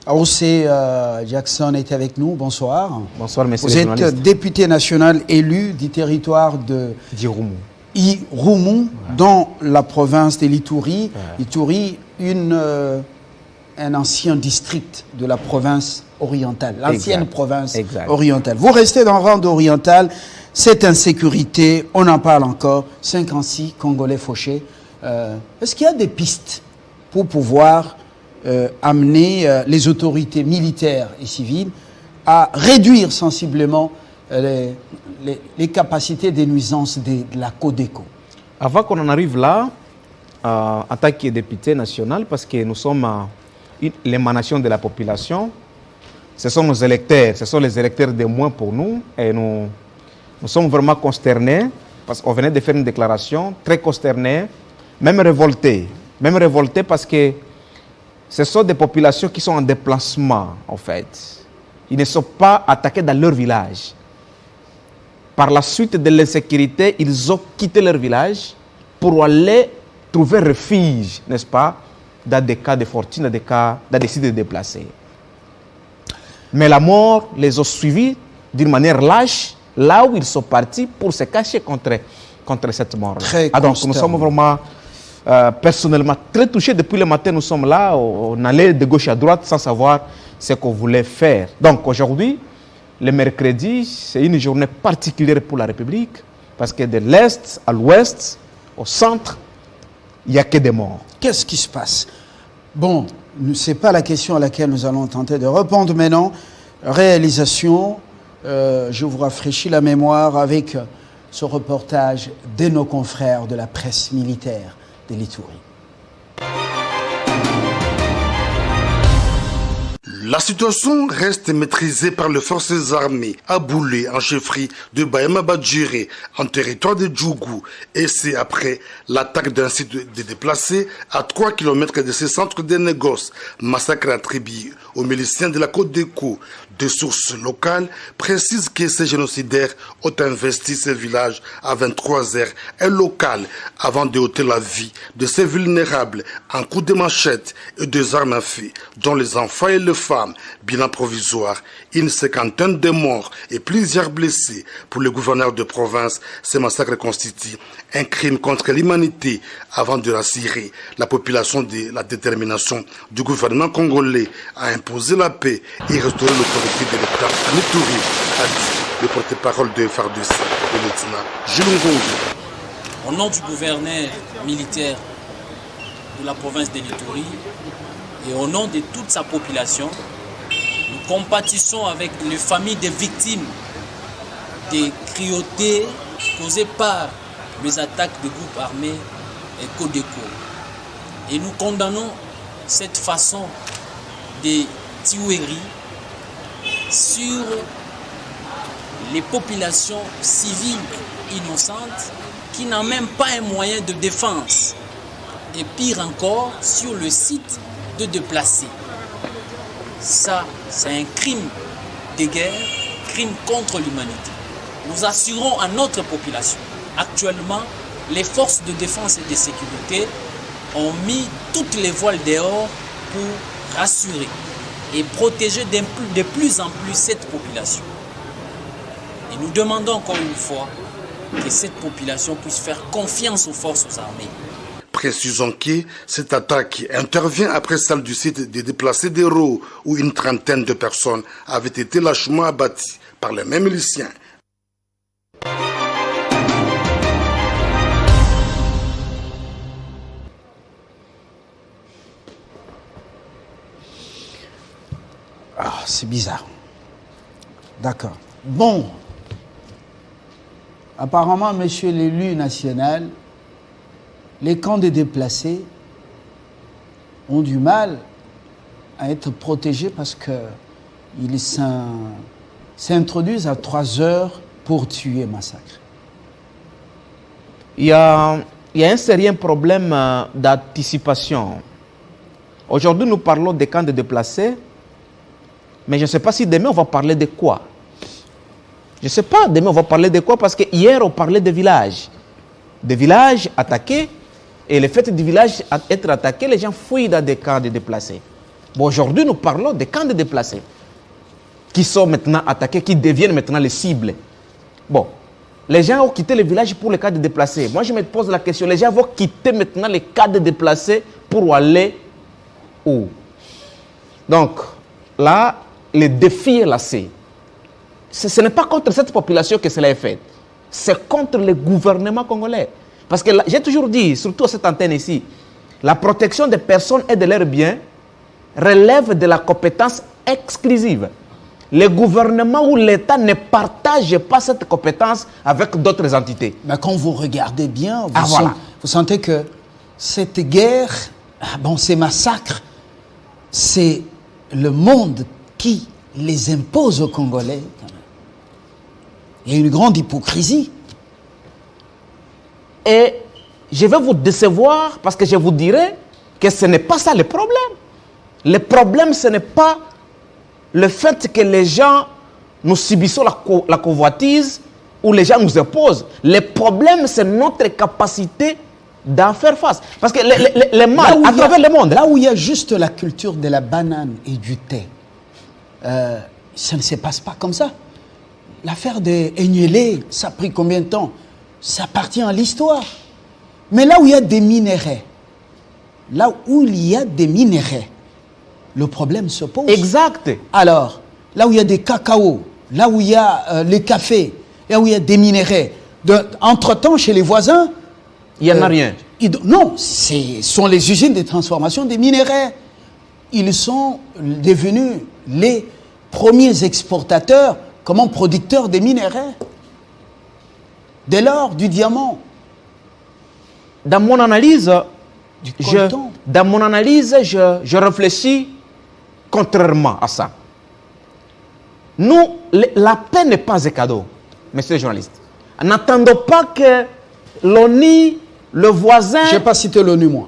Aoussé Jackson est avec nous. Bonsoir. Bonsoir, monsieur Vous êtes député national élu du territoire de Irumu, dans la province de l'Ituri. Ituri, un ancien district de la province orientale, l'ancienne province orientale. Vous restez dans le rang oriental, cette insécurité, on en parle encore, 56 Congolais fauchés. Est-ce qu'il y a des pistes pour pouvoir amener les autorités militaires et civiles à réduire sensiblement les capacités des nuisances de la Codeco? Avant qu'on en arrive là, en tant que député national, parce que nous sommes l'émanation de la population, ce sont nos électeurs, ce sont les électeurs de moins pour nous, et nous sommes vraiment consternés, parce qu'on venait de faire une déclaration, très consternés, même révoltés parce que ce sont des populations qui sont en déplacement, en fait. Ils ne sont pas attaqués dans leur village. Par la suite de l'insécurité, ils ont quitté leur village pour aller trouver refuge, n'est-ce pas, dans des cas de fortune, dans des sites de déplacés. Mais la mort les a suivis d'une manière lâche, là où ils sont partis pour se cacher contre cette mort. Donc nous sommes vraiment, personnellement, très touchés. Depuis le matin, nous sommes là, on allait de gauche à droite sans savoir ce qu'on voulait faire. Donc aujourd'hui, le mercredi, c'est une journée particulière pour la République, parce que de l'Est à l'Ouest, au centre, il n'y a que des morts. Qu'est-ce qui se passe? Bon, ce n'est pas la question à laquelle nous allons tenter de répondre maintenant. Réalisation, je vous rafraîchis la mémoire avec ce reportage de nos confrères de la presse militaire de l'Ituri. La situation reste maîtrisée par les forces armées à Boulé, en chefferie de Bayama Badjiré, en territoire de Djougou. Et c'est après l'attaque d'un site de déplacés à 3 km de ce centre de négoce. Massacre attribué aux miliciens de la Codeco. Des sources locales précisent que ces génocidaires ont investi ce village à 23 heures un local avant de ôter la vie de ces vulnérables en coups de machette et des armes à feu, dont les enfants et les femmes. Bilan provisoire, une cinquantaine de morts et plusieurs blessés. Pour le gouverneur de province, ce massacre constitue un crime contre l'humanité avant de rassurer la population de la détermination du gouvernement congolais à imposer la paix et restaurer l'autorité de l'État en Ituri, a dit le porte-parole de FARDC, le lieutenant Jules Ngongo. Au nom du gouverneur militaire de la province de l'Ituri et au nom de toute sa population, nous compatissons avec les familles des victimes des cruautés causées par les attaques de groupes armés et Codeco. Et nous condamnons cette façon de tuerie sur les populations civiles innocentes qui n'ont même pas un moyen de défense. Et pire encore, sur le site de déplacés. Ça, c'est un crime de guerre, crime contre l'humanité. Nous assurons à notre population. Actuellement, les forces de défense et de sécurité ont mis toutes les voiles dehors pour rassurer et protéger de plus en plus cette population. Et nous demandons encore une fois que cette population puisse faire confiance aux forces armées. Précisons que cette attaque intervient après celle du site des déplacés d'Hérault où une trentaine de personnes avaient été lâchement abattues par les mêmes miliciens. Ah, c'est bizarre. D'accord. Bon. Apparemment, monsieur l'élu national, les camps de déplacés ont du mal à être protégés parce qu'ils s'introduisent à 3 heures pour tuer, massacre. Il y a un sérieux problème d'anticipation. Aujourd'hui, nous parlons des camps de déplacés, mais je ne sais pas si demain on va parler de quoi. Je ne sais pas demain on va parler de quoi parce que hier on parlait de villages. Des villages attaqués. Et le fait du village être attaqué, les gens fuient dans des camps de déplacés. Bon, aujourd'hui, nous parlons des camps de déplacés qui sont maintenant attaqués, qui deviennent maintenant les cibles. Bon, les gens ont quitté le village pour les camps de déplacés. Moi, je me pose la question, les gens vont quitter maintenant les camps de déplacés pour aller où? Donc, là, le défi est lancé. Ce n'est pas contre cette population que cela est fait. C'est contre le gouvernement congolais. Parce que j'ai toujours dit, surtout à cette antenne ici, la protection des personnes et de leurs biens relève de la compétence exclusive. Le gouvernement ou l'État ne partage pas cette compétence avec d'autres entités. Mais quand vous regardez bien, vous sentez que cette guerre, ces massacres, c'est le monde qui les impose aux Congolais. Il y a une grande hypocrisie. Et je vais vous décevoir parce que je vous dirai que ce n'est pas ça le problème. Le problème, ce n'est pas le fait que les gens, nous subissons la convoitise ou les gens nous imposent. Le problème, c'est notre capacité d'en faire face. Parce que les mal à travers le monde. Là où il y a juste la culture de la banane et du thé, ça ne se passe pas comme ça. L'affaire de Enyele, ça a pris combien de temps? Ça appartient à l'histoire. Mais là où il y a des minéraux, le problème se pose. Exact. Alors, là où il y a des cacao, là où il y a les cafés, là où il y a des minéraux, entre-temps, chez les voisins, il n'y en a rien. Non, ce sont les usines de transformation des minéraux. Ils sont devenus les premiers exportateurs, producteurs des minéraux. De l'or, du diamant. Dans mon analyse, je réfléchis contrairement à ça. Nous, la paix n'est pas un cadeau, messieurs les journalistes. N'attendons pas que l'ONU, le voisin... Je n'ai pas cité l'ONU, moi.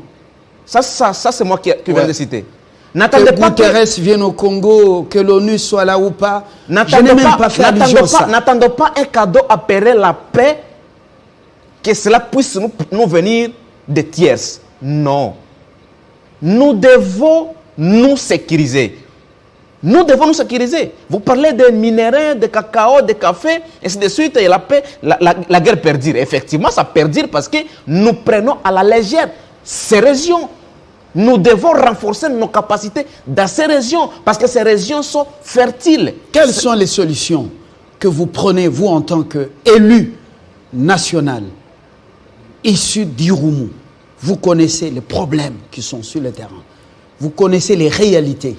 Ça c'est moi qui viens de citer. N'attendez pas que Guterres vienne au Congo, que l'ONU soit là ou pas. Je n'ai même pas fait allusion à ça. N'attendons pas un cadeau appelé la paix, que cela puisse nous venir de tierces. Non. Nous devons nous sécuriser. Nous devons nous sécuriser. Vous parlez de minéraux, de cacao, de café, et ainsi de suite, et la paix, la guerre perdure. Effectivement, ça perdure parce que nous prenons à la légère ces régions. Nous devons renforcer nos capacités dans ces régions parce que ces régions sont fertiles. Quelles sont les solutions que vous prenez, vous, en tant qu'élu national, issu d'Irumu? Vous connaissez les problèmes qui sont sur le terrain. Vous connaissez les réalités.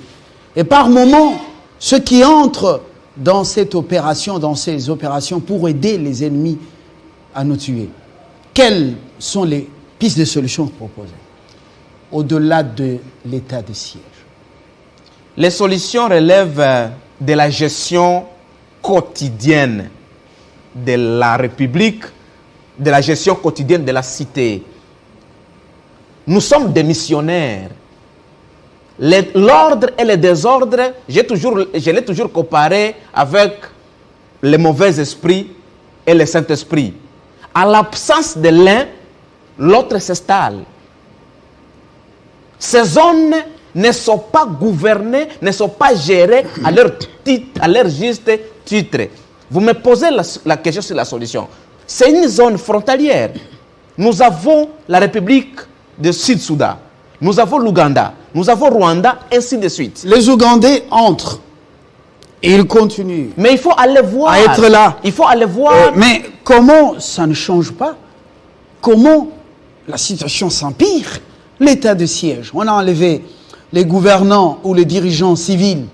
Et par moments, ceux qui entrent dans cette opération, dans ces opérations pour aider les ennemis à nous tuer, quelles sont les pistes de solutions proposées au-delà de l'état de siège? Les solutions relèvent de la gestion quotidienne de la République, de la gestion quotidienne de la cité. Nous sommes des missionnaires. L'ordre et le désordre, je l'ai toujours comparé avec le mauvais esprit et le Saint-Esprit. À l'absence de l'un, l'autre s'installe. Ces zones ne sont pas gouvernées, ne sont pas gérées à leur juste titre. Vous me posez la question sur la solution. C'est une zone frontalière. Nous avons la République de Sud-Soudan, nous avons l'Ouganda, nous avons Rwanda, ainsi de suite. Les Ougandais entrent et ils continuent. Mais il faut aller voir. À être là. Il faut aller voir. Mais comment ça ne change pas? Comment la situation s'empire? L'état de siège. On a enlevé les gouvernants ou les dirigeants civils.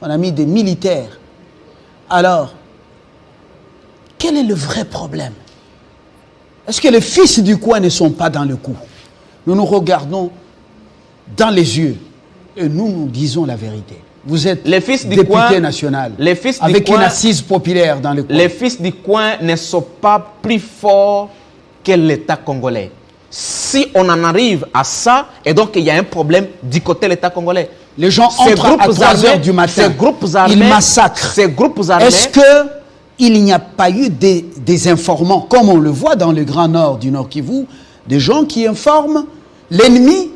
On a mis des militaires. Alors, quel est le vrai problème? Est-ce que les fils du coin ne sont pas dans le coup? Nous nous regardons dans les yeux et nous disons la vérité. Vous êtes les fils du député coin, national les fils avec du coin, une assise populaire dans le coin. Les fils du coin ne sont pas plus forts que l'État congolais. Si on en arrive à ça, et donc il y a un problème du côté de l'État congolais. Les gens entrent à 3 heures du matin. Ces groupes armés, ils massacrent. Ces groupes armés. Est-ce qu'il n'y a pas eu des informants, comme on le voit dans le Grand Nord du Nord Kivu, des gens qui informent l'ennemi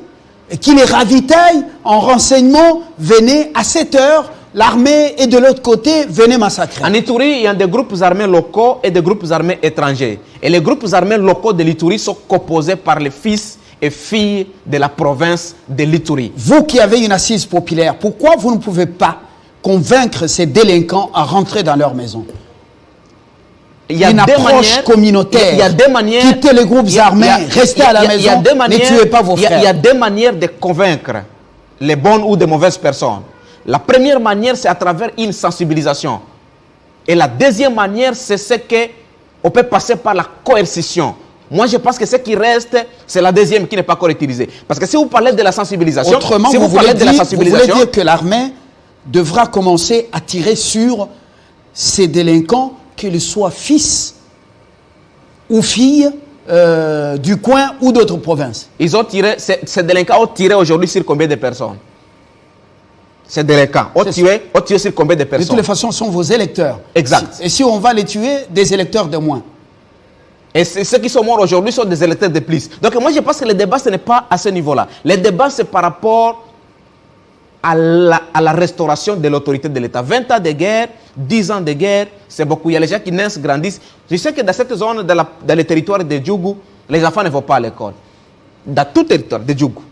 et qui les ravitaille en renseignement, venez à 7 heures, l'armée est de l'autre côté, venez massacrer. En Ituri, il y a des groupes armés locaux et des groupes armés étrangers. Et les groupes armés locaux de l'Ituri sont composés par les fils et filles de la province de l'Ituri. Vous qui avez une assise populaire, pourquoi vous ne pouvez pas convaincre ces délinquants à rentrer dans leur maison? Il y a une des approche manières, communautaire. Il y a des manières. Quittez les groupes armés, restez à la maison, ne tuez pas vos frères. Il y a des manières de convaincre les bonnes ou de mauvaises personnes. La première manière, c'est à travers une sensibilisation. Et la deuxième manière, c'est ce qu'on peut passer par la coercition. Moi, je pense que ce qui reste, c'est la deuxième qui n'est pas encore utilisée. Parce que si vous parlez de la sensibilisation, autrement, si vous voulez dire que l'armée devra commencer à tirer sur ces délinquants, qu'ils soient fils ou filles du coin ou d'autres provinces. Ils ont tiré, ces délinquants ont tiré aujourd'hui sur combien de personnes? Ces délinquants ont tiré sur combien de personnes? De toutes les façons, ce sont vos électeurs. Exact. Et si on va les tuer, des électeurs de moins. Et ceux qui sont morts aujourd'hui sont des électeurs de plus. Donc moi, je pense que le débat, ce n'est pas à ce niveau-là. Le débat, c'est par rapport à la restauration de l'autorité de l'État. 20 ans de guerre, 10 ans de guerre, c'est beaucoup. Il y a les gens qui naissent, grandissent. Je sais que dans cette zone, dans les territoires de Djougou, les enfants ne vont pas à l'école. Dans tout territoire de Djougou,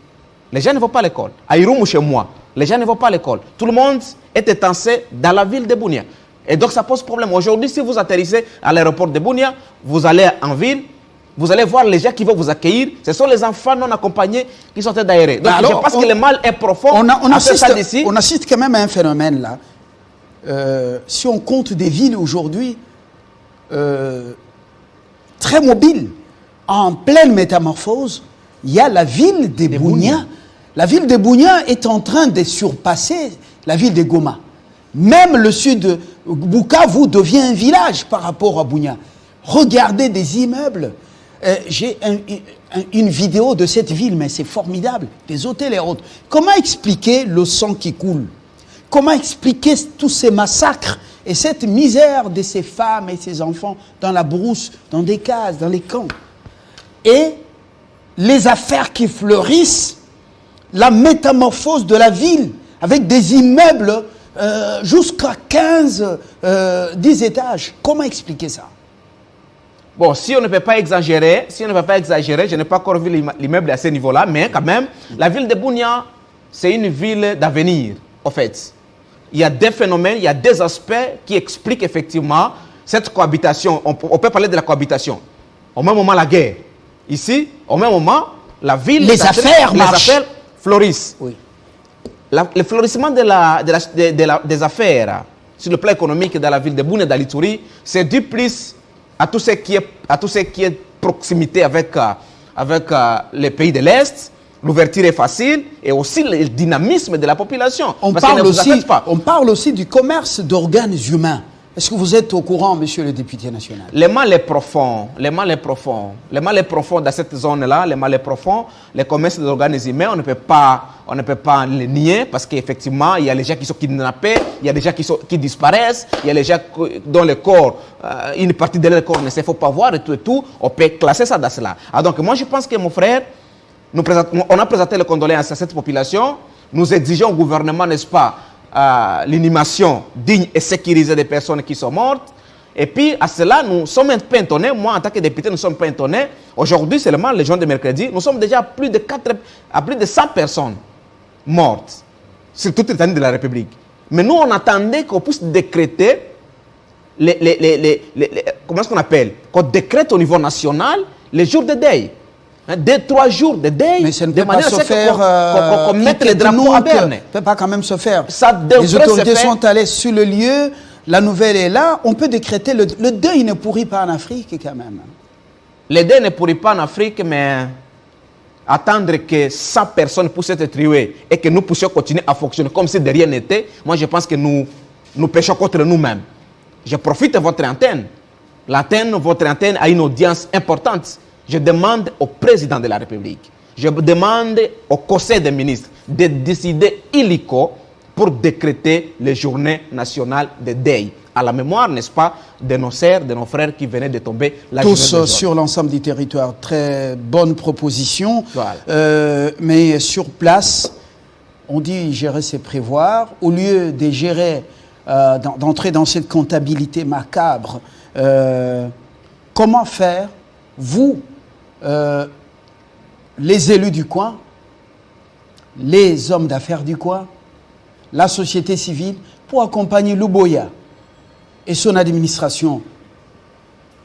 les gens ne vont pas à l'école. À Irumu, chez moi, les gens ne vont pas à l'école. Tout le monde est étancé dans la ville de Bunia. Et donc ça pose problème. Aujourd'hui, si vous atterrissez à l'aéroport de Bunia, vous allez en ville, vous allez voir les gens qui vont vous accueillir. Ce sont les enfants non accompagnés qui sont d'aérer. Donc alors, je pense que le mal est profond. On assiste quand même à un phénomène là. Si on compte des villes aujourd'hui très mobiles, en pleine métamorphose, il y a la ville de Bunia. La ville de Bunia est en train de surpasser la ville de Goma. Même le sud de Bukavu devient un village par rapport à Bunia. Regardez des immeubles. J'ai une vidéo de cette ville, mais c'est formidable. Des hôtels et autres. Comment expliquer le sang qui coule? Comment expliquer tous ces massacres et cette misère de ces femmes et ces enfants dans la brousse, dans des cases, dans les camps? Et les affaires qui fleurissent, la métamorphose de la ville, avec des immeubles jusqu'à 15, 10 étages. Comment expliquer ça? Bon, si on ne peut pas exagérer, je n'ai pas encore vu l'immeuble à ce niveau-là, mais quand même, la ville de Bunia, c'est une ville d'avenir, en fait. Il y a des phénomènes, il y a des aspects qui expliquent effectivement cette cohabitation. On peut parler de la cohabitation. Au même moment, la guerre. Ici, au même moment, la ville... Les affaires fleurissent. Oui. Le florissement des affaires sur le plan économique dans la ville de Bunia, dans l'Ituri, c'est dû plus à tout ce qui est proximité avec les pays de l'Est. L'ouverture est facile et aussi le dynamisme de la population. On parle aussi du commerce d'organes humains. Est-ce que vous êtes au courant, monsieur le député national? Le mal est profond. Le mal est profond dans cette zone-là. Le mal est profond. Le commerce d'organes humains, on ne peut pas le nier parce qu'effectivement, il y a les gens qui sont kidnappés, il y a des gens qui disparaissent, il y a les gens dont le corps, une partie de leur corps ne se faut pas voir et tout. On peut classer ça dans cela. Donc moi, je pense que mon frère, on a présenté les condoléances à cette population. Nous exigeons au gouvernement, n'est-ce pas, l'inhumation digne et sécurisée des personnes qui sont mortes. Et puis, à cela, nous sommes un peu étonnés. Moi, en tant que député, nous ne sommes pas étonnés. Aujourd'hui, seulement, les jours de mercredi, nous sommes déjà à plus de 100 personnes mortes sur toute l'étendue de la République. Mais nous, on attendait qu'on puisse décréter comment est-ce qu'on appelle? Qu'on décrète au niveau national les jours de deuil. 2-3 jours de deuil, mais ça ne peut pas se faire. Qu'on mette les drapeaux à Berne. Ça ne peut pas quand même se faire. Les autorités sont allées sur le lieu, la nouvelle est là, on peut décréter. Le deuil ne pourrit pas en Afrique quand même. Le deuil ne pourrit pas en Afrique, mais attendre que 100 personnes puissent être tuées et que nous puissions continuer à fonctionner comme si de rien n'était, moi je pense que nous péchons contre nous-mêmes. Je profite de votre antenne. Votre antenne a une audience importante. Je demande au président de la République, je demande au Conseil des ministres de décider illico pour décréter les journées nationales de deuil à la mémoire, n'est-ce pas, de nos sœurs, de nos frères qui venaient de tomber la tous sur l'ensemble du territoire. Très bonne proposition. Voilà. Mais sur place, on dit gérer, c'est prévoir. Au lieu de gérer, d'entrer dans cette comptabilité macabre, comment faire, vous, les élus du coin, les hommes d'affaires du coin, la société civile, pour accompagner Luboya et son administration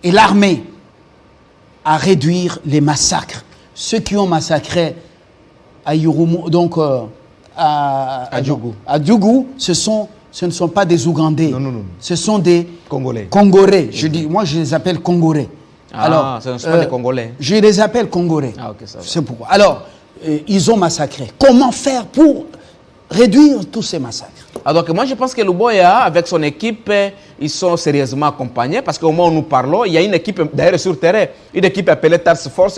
et l'armée à réduire les massacres. Ceux qui ont massacré à Irumu, donc à Djougou, ce ne sont pas des Ougandais. Non. Ce sont des Congolais. Moi, je les appelle Congolais. Alors, ce ne sont pas des Congolais. Je les appelle Congolais. Ah, ok, ça va. C'est pourquoi. Alors, ils ont massacré. Comment faire pour réduire tous ces massacres? Alors, moi, je pense que Luboya, avec son équipe, ils sont sérieusement accompagnés parce qu'au moment où nous parlons, il y a une équipe, d'ailleurs sur terrain, une équipe appelée Task Force,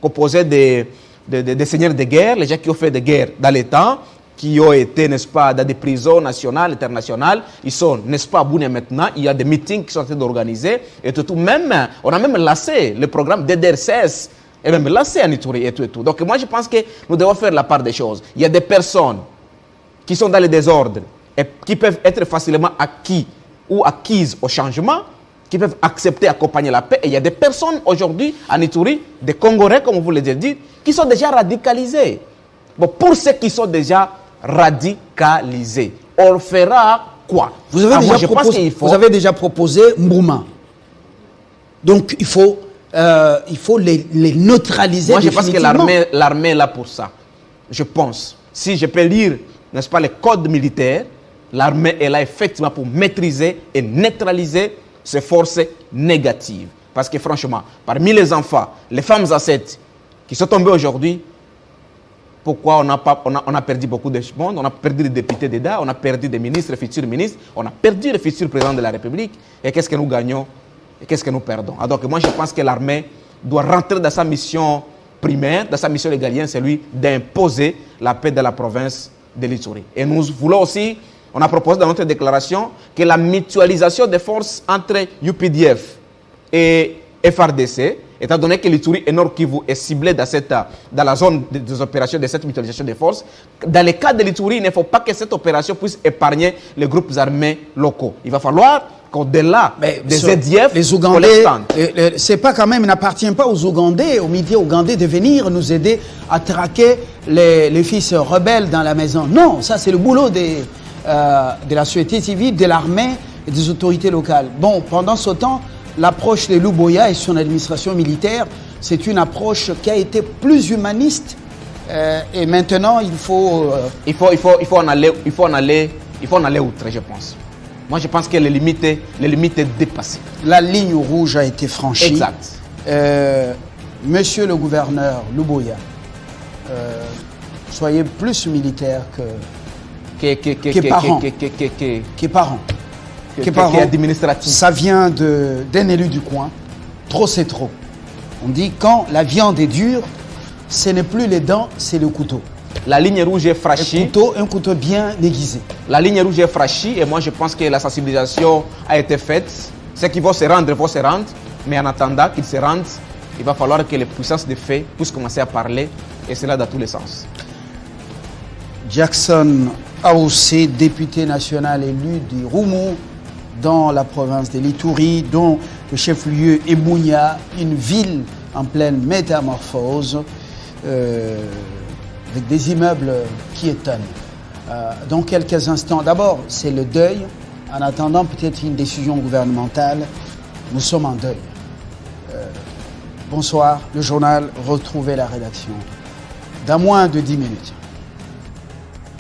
composée des seigneurs de guerre, les gens qui ont fait des guerres dans les temps, qui ont été, n'est-ce pas, dans des prisons nationales, internationales. Ils sont, n'est-ce pas, à Bunia maintenant. Il y a des meetings qui sont en train d'organiser. Et tout. Même, on a même lancé le programme DDRCS, et même lancé à Ituri et tout. Donc, moi, je pense que nous devons faire la part des choses. Il y a des personnes qui sont dans le désordre et qui peuvent être facilement acquis ou acquises au changement, qui peuvent accepter, accompagner la paix. Et il y a des personnes aujourd'hui en Ituri, des Congolais, comme vous l'avez dit, qui sont déjà radicalisés. Bon, pour ceux qui sont déjà radicalisés, on fera quoi? Vous avez déjà proposé Mbouma. Donc, il faut les neutraliser. Moi, je pense que l'armée est là pour ça. Je pense. Si je peux lire, n'est-ce pas, les codes militaires, l'armée est là effectivement pour maîtriser et neutraliser ces forces négatives. Parce que franchement, parmi les enfants, les femmes enceintes qui sont tombées aujourd'hui, pourquoi on a perdu beaucoup de monde, on a perdu des députés d'État, on a perdu des ministres, futurs ministres, on a perdu le futur président de la République. Et qu'est-ce que nous gagnons et qu'est-ce que nous perdons? Donc moi je pense que l'armée doit rentrer dans sa mission primaire, dans sa mission régalienne, c'est lui d'imposer la paix de la province de l'Ituri. Et nous voulons aussi, on a proposé dans notre déclaration que la mutualisation des forces entre UPDF et FRDC, étant donné que l'Ituri et Nord Kivu est ciblé dans la zone des opérations de cette mutualisation des forces, dans le cas de l'Ituri, il ne faut pas que cette opération puisse épargner les groupes armés locaux. Il va falloir qu'au-delà des EDF, les Ougandais, c'est pas quand même, il n'appartient pas aux Ougandais, aux médias ougandais de venir nous aider à traquer les fils rebelles dans la maison. Non, ça c'est le boulot de la société civile, de l'armée et des autorités locales. Bon, pendant ce temps, l'approche de Luboya et son administration militaire, c'est une approche qui a été plus humaniste. Et maintenant, il faut en aller outre, je pense. Moi, je pense que les limites est dépassée. La ligne rouge a été franchie. Exact. Monsieur le gouverneur Luboya, soyez plus militaire que parent. Administratif. Ça vient d'un élu du coin. Trop, c'est trop. On dit quand la viande est dure, ce n'est plus les dents, c'est le couteau. La ligne rouge est franchie. Un couteau bien aiguisé. La ligne rouge est franchie et moi je pense que la sensibilisation a été faite. Ceux qui vont se rendre, mais en attendant qu'ils se rendent, il va falloir que les puissances de fait puissent commencer à parler et cela dans tous les sens. Jackson Aoussé, député national élu du Roumou, dans la province de l'Ituri, dont le chef-lieu est Bunia, une ville en pleine métamorphose, avec des immeubles qui étonnent. Dans quelques instants, d'abord, c'est le deuil. En attendant peut-être une décision gouvernementale, nous sommes en deuil. Bonsoir, le journal, retrouvez la rédaction dans moins de 10 minutes.